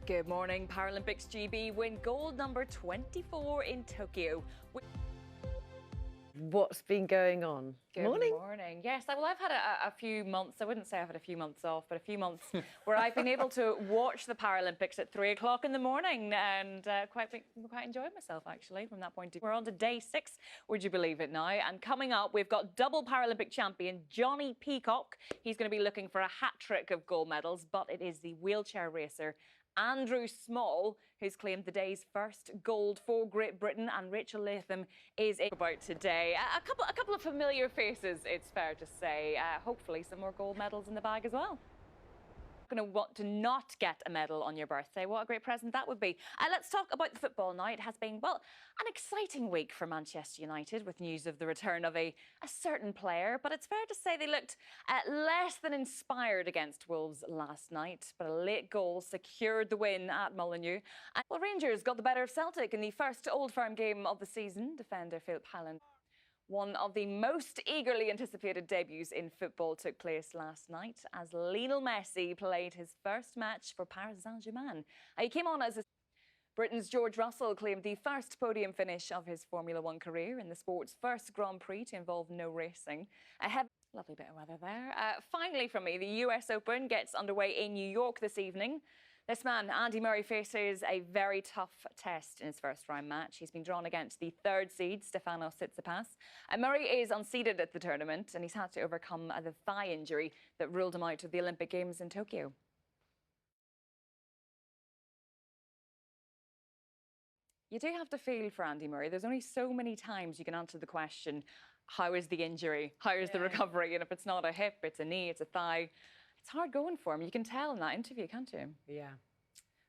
Good morning. Paralympics GB win gold number 24 in Tokyo. What's been going on? Good morning. Yes, well, I've had a few months. I wouldn't say I've had a few months off, but a few months where I've been able to watch the Paralympics at 3 o'clock in the morning and quite enjoyed myself, actually, from that point of view. We're on to day 6, would you believe it now? And coming up, we've got double Paralympic champion Johnny Peacock. He's going to be looking for a hat-trick of gold medals, but it is the wheelchair racer Andrew Small, who's claimed the day's first gold for Great Britain, and Rachel Latham is about today. A couple of familiar faces, it's fair to say. Hopefully some more gold medals in the bag as well. Going to want to not get a medal on your birthday. What a great present that would be. Let's talk about the football now. It has been, well, an exciting week for Manchester United with news of the return of a certain player, but it's fair to say they looked less than inspired against Wolves last night, but a late goal secured the win at Molineux. Well, Rangers got the better of Celtic in the first Old Firm game of the season. Defender Philip Haaland. One of the most eagerly anticipated debuts in football took place last night as Lionel Messi played his first match for Paris Saint-Germain. He came on as Britain's George Russell claimed the first podium finish of his Formula One career in the sport's first Grand Prix to involve no racing. Lovely bit of weather there. Finally from me, the US Open gets underway in New York this evening. This man, Andy Murray, faces a very tough test in his first round match. He's been drawn against the third seed, Stefanos Tsitsipas. Murray is unseeded at the tournament and he's had to overcome the thigh injury that ruled him out of the Olympic Games in Tokyo. You do have to feel for Andy Murray. There's only so many times you can answer the question, how is the injury? How is the recovery? And if it's not a hip, it's a knee, it's a thigh. It's hard going for him. You can tell in that interview, can't you? Yeah.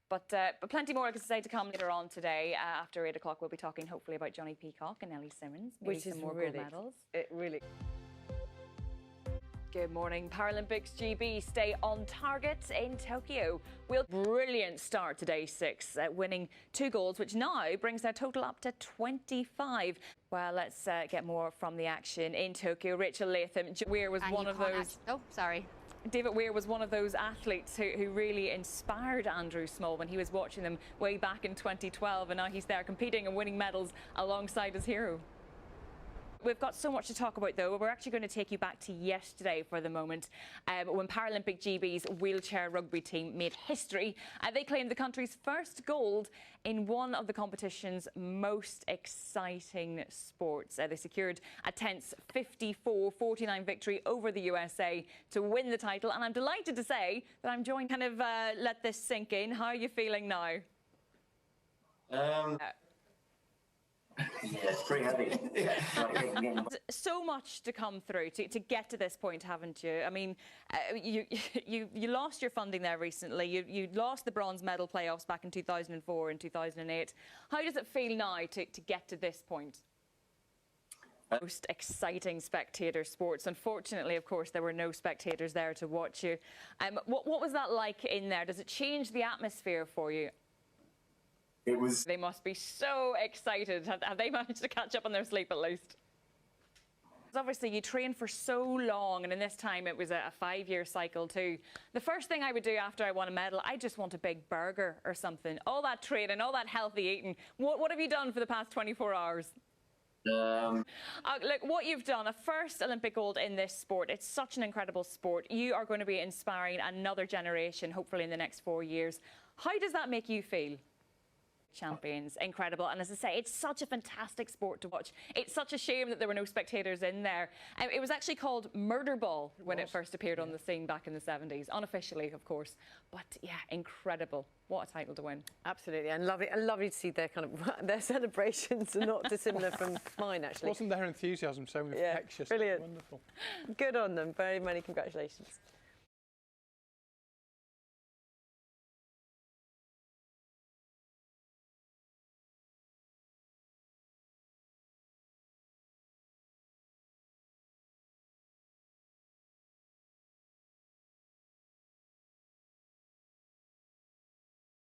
But plenty more, like I say, to come later on today. After 8 o'clock, we'll be talking hopefully about Johnny Peacock and Ellie Simmonds. Maybe Which some is more really, gold medals. it really... Good morning. Paralympics GB stay on target in Tokyo. Brilliant start to day 6, winning 2 golds, which now brings their total up to 25. Well, let's get more from the action in Tokyo. Rachel Latham, Weir was one of those... Oh, sorry. David Weir was one of those athletes who really inspired Andrew Small when he was watching them way back in 2012, and now he's there competing and winning medals alongside his hero. We've got so much to talk about, though. We're actually going to take you back to yesterday for the moment, when Paralympic GB's wheelchair rugby team made history. They claimed the country's first gold in one of the competition's most exciting sports. They secured a tense 54-49 victory over the USA to win the title. And I'm delighted to say that I'm joined. Kind of let this sink in. How are you feeling now? Yeah, it's pretty heavy. So much to come through to get to this point, haven't you? I mean, you lost your funding there recently. You lost the bronze medal playoffs back in 2004 and 2008. How does it feel now to get to this point? Most exciting spectator sports. Unfortunately, of course, there were no spectators there to watch you. What was that like in there? Does it change the atmosphere for you? It was... They must be so excited. Have they managed to catch up on their sleep at least? Obviously, you train for so long, and in this time it was a 5-year cycle too. The first thing I would do after I won a medal, I just want a big burger or something. All that training, all that healthy eating. What have you done for the past 24 hours? Look, what you've done, a first Olympic gold in this sport. It's such an incredible sport. You are going to be inspiring another generation, hopefully in the next 4 years. How does that make you feel? Champions, incredible. And as I say, it's such a fantastic sport to watch. It's such a shame that there were no spectators in there. It was actually called Murder Ball when it first appeared on the scene back in the 70s, unofficially, of course. But yeah, incredible. What a title to win. Absolutely, and lovely to see their their celebrations are not dissimilar from mine, actually. Wasn't their enthusiasm so infectious? Brilliant. Wonderful. Good on them. Very many congratulations.